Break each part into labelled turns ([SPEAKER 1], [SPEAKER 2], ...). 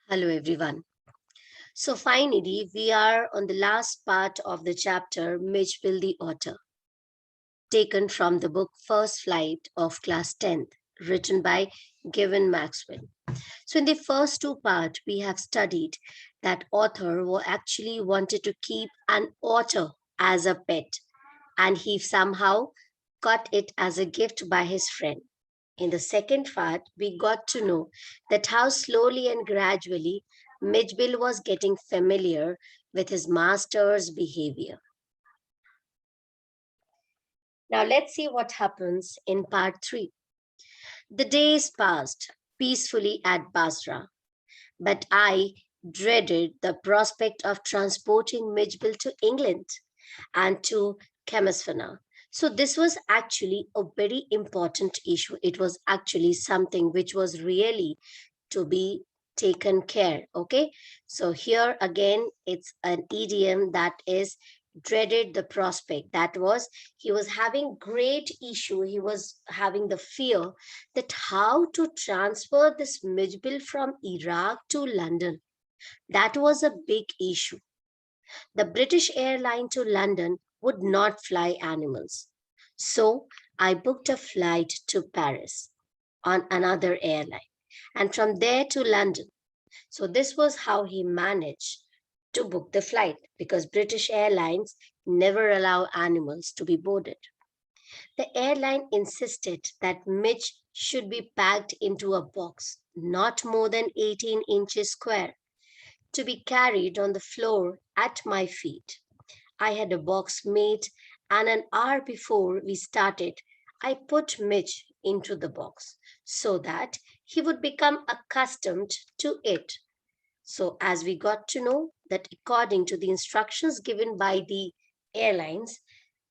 [SPEAKER 1] Hello, everyone. So, finally, we are on the last part of the chapter, Mitchell the Otter, taken from the book First Flight of Class 10th, written by Given Maxwell. So, in the first two parts, we have studied that author actually wanted to keep an otter as a pet, and he somehow got it as a gift by his friend. In the second part, we got to know that how slowly and gradually Midgebill was getting familiar with his master's behavior. Now let's see what happens in part 3. The days passed peacefully at Basra, but I dreaded the prospect of transporting Midgebill to England and to Chemisphana. So this was actually a very important issue. It was actually something which was really to be taken care. Okay, so here again it's an idiom that is dreaded the prospect. That was, he was having great issue, he was having the fear that how to transfer this Mijbil from Iraq to London. That was a big issue. The British airline to London would not fly animals, so I booked a flight to Paris on another airline, and from there to London. So this was how he managed to book the flight, because British Airlines never allow animals to be boarded. The airline insisted that Mitch should be packed into a box not more than 18 inches square, to be carried on the floor at my feet. I had a box made, and an hour before we started, I put Mitch into the box so that he would become accustomed to it. So, as we got to know that according to the instructions given by the airlines,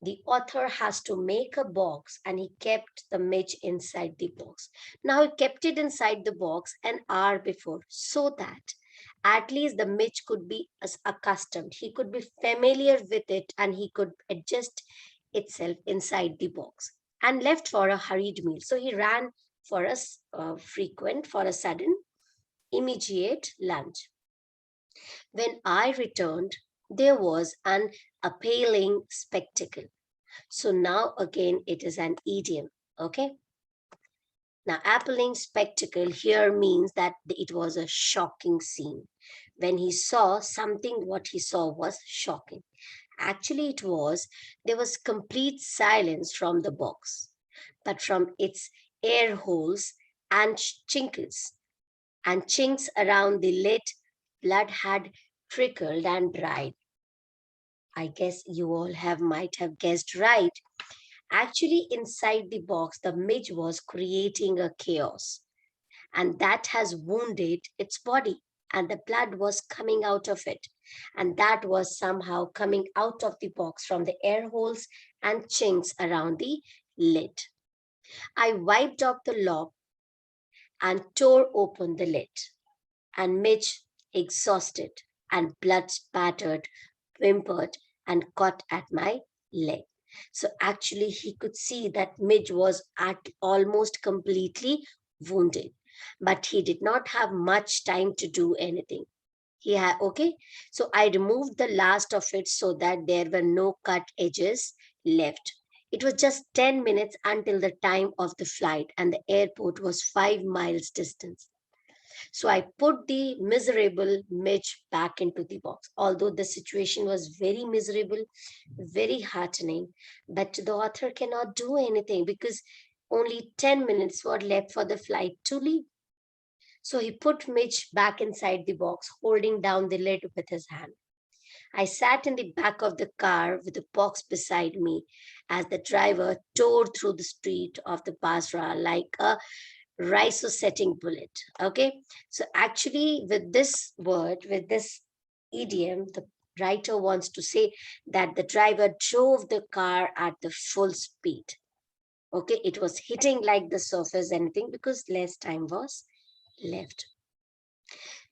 [SPEAKER 1] the author has to make a box, and he kept the Mitch inside the box. Now, he kept it inside the box an hour before so that at least the Mitch could be accustomed. He could be familiar with it, and he could adjust itself inside the box, and left for a hurried meal. So he ran for for a sudden, immediate lunch. When I returned, there was an appalling spectacle. So now again, it is an idiom. Okay. Now, appalling spectacle here means that it was a shocking scene. When he saw something, what he saw was shocking. Actually, there was complete silence from the box, but from its air holes and chinks around the lid, blood had trickled and dried. I guess you all might have guessed right. Actually, inside the box, the midge was creating a chaos, and that has wounded its body, and the blood was coming out of it, and that was somehow coming out of the box from the air holes and chinks around the lid. I wiped off the lock and tore open the lid, and Mitch, exhausted and blood spattered, whimpered and caught at my leg. So actually, he could see that Midge was almost completely wounded, but he did not have much time to do anything. Okay. So I removed the last of it so that there were no cut edges left. It was just 10 minutes until the time of the flight, and the airport was 5 miles distance. So I put the miserable Mitch back into the box. Although the situation was very miserable, very heartening, but the author cannot do anything because only 10 minutes were left for the flight to leave. So he put Mitch back inside the box, holding down the lid with his hand. I sat in the back of the car with the box beside me as the driver tore through the street of the Basra like a rhino-setting bullet. Okay, so actually, with this idiom, the writer wants to say that the driver drove the car at the full speed. Okay, it was hitting like the surface anything because less time was left.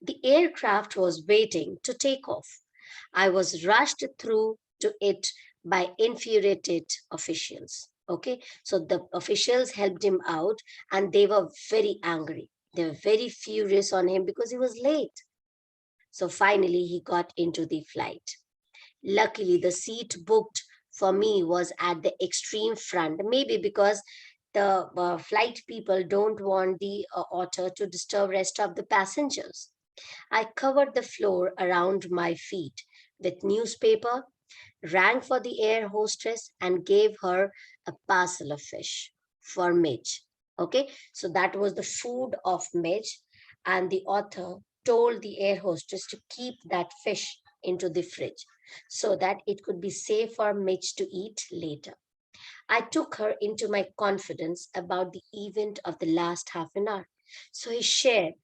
[SPEAKER 1] The aircraft was waiting to take off. I was rushed through to it by infuriated officials. Okay, so the officials helped him out, and they were very angry. They were very furious on him because he was late. So finally, he got into the flight. Luckily, the seat booked for me was at the extreme front, maybe because the flight people don't want the otter to disturb rest of the passengers. I covered the floor around my feet with newspaper, rang for the air hostess, and gave her a parcel of fish for Midge. Okay, so that was the food of Midge, and the author told the air hostess to keep that fish into the fridge so that it could be safe for Midge to eat later. I took her into my confidence about the event of the last half an hour. So he shared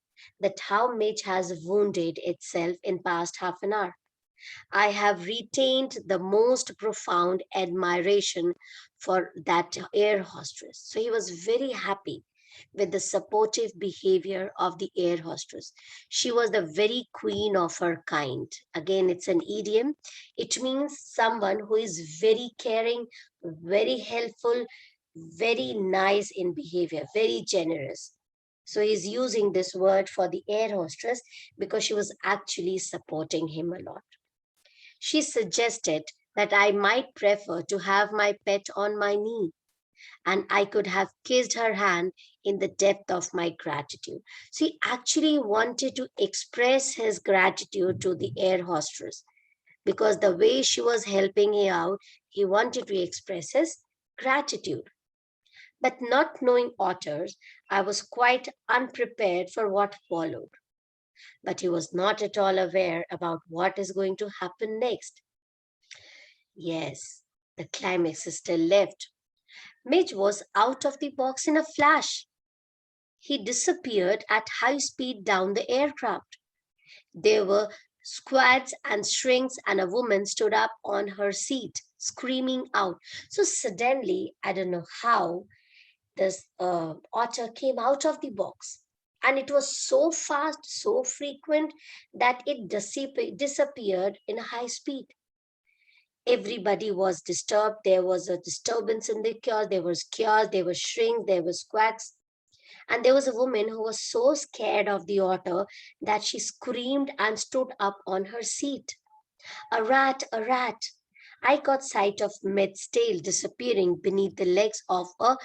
[SPEAKER 1] that how Midge has wounded itself in past half an hour. I have retained the most profound admiration for that air hostess. So he was very happy with the supportive behavior of the air hostess. She was the very queen of her kind. Again, it's an idiom. It means someone who is very caring, very helpful, very nice in behavior, very generous. So he's using this word for the air hostess because she was actually supporting him a lot. She suggested that I might prefer to have my pet on my knee, and I could have kissed her hand in the depth of my gratitude. So he actually wanted to express his gratitude to the air hostess because the way she was helping him out, he wanted to express his gratitude. But not knowing otters, I was quite unprepared for what followed. But he was not at all aware about what is going to happen next. Yes, the climax is still left. Midge was out of the box in a flash. He disappeared at high speed down the aircraft. There were squads and shrinks, and a woman stood up on her seat, screaming out. So suddenly, I don't know how, this otter came out of the box. And it was so fast, so frequent that it disappeared in high speed. Everybody was disturbed. There was a disturbance in the chaos. There was chaos. There was shrinks. There was quacks. And there was a woman who was so scared of the otter that she screamed and stood up on her seat. A rat, a rat. I caught sight of Med's tail disappearing beneath the legs of a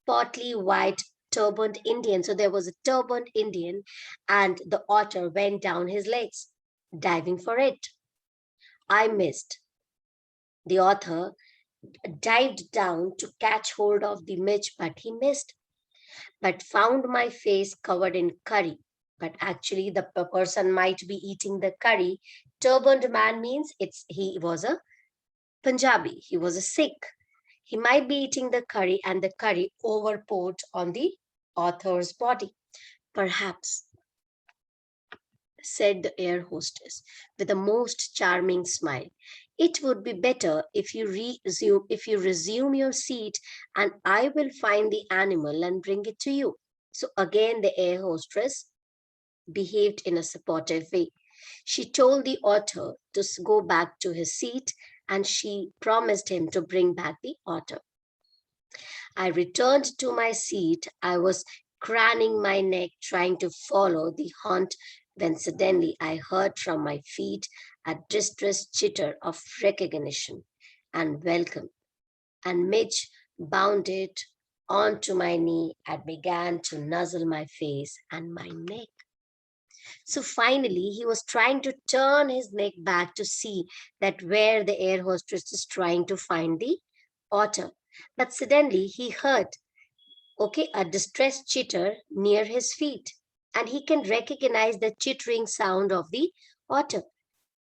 [SPEAKER 1] portly white turbaned Indian. So there was a turbaned Indian, and the otter went down his legs, diving for it. I missed. The author dived down to catch hold of the midge, but he missed, but found my face covered in curry. But actually, the person might be eating the curry. Turbaned man means he was a Punjabi, he was a Sikh. He might be eating the curry, and the curry overpoured on the author's body. Perhaps, said the air hostess with a most charming smile. It would be better if you resume your seat, and I will find the animal and bring it to you. So again the air hostess behaved in a supportive way. She told the otter to go back to his seat, and she promised him to bring back the otter. I returned to my seat. I was craning my neck, trying to follow the hunt, when suddenly I heard from my feet a distressed chitter of recognition and welcome. And Midge bounded onto my knee and began to nuzzle my face and my neck. So finally, he was trying to turn his neck back to see that where the air hostess is trying to find the otter. But suddenly he heard, okay, a distressed chitter near his feet. And he can recognize the chittering sound of the otter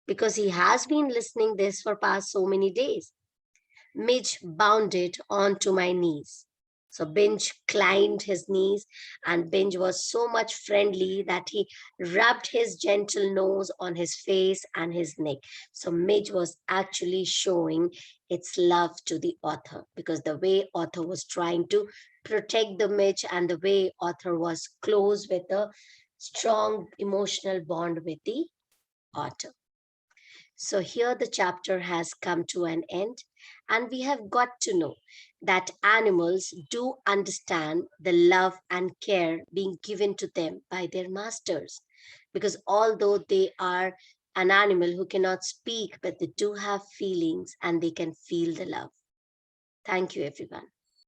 [SPEAKER 1] because he has been listening this for past so many days. Midge bounded onto my knees. So Binge climbed his knees, and Binge was so much friendly that he rubbed his gentle nose on his face and his neck. So Midge was actually showing its love to the author because the way author was trying to protect the Midge and the way author was close with a strong emotional bond with the author. So here the chapter has come to an end, and we have got to know that animals do understand the love and care being given to them by their masters. Because although they are an animal who cannot speak, but they do have feelings and they can feel the love. Thank you, everyone.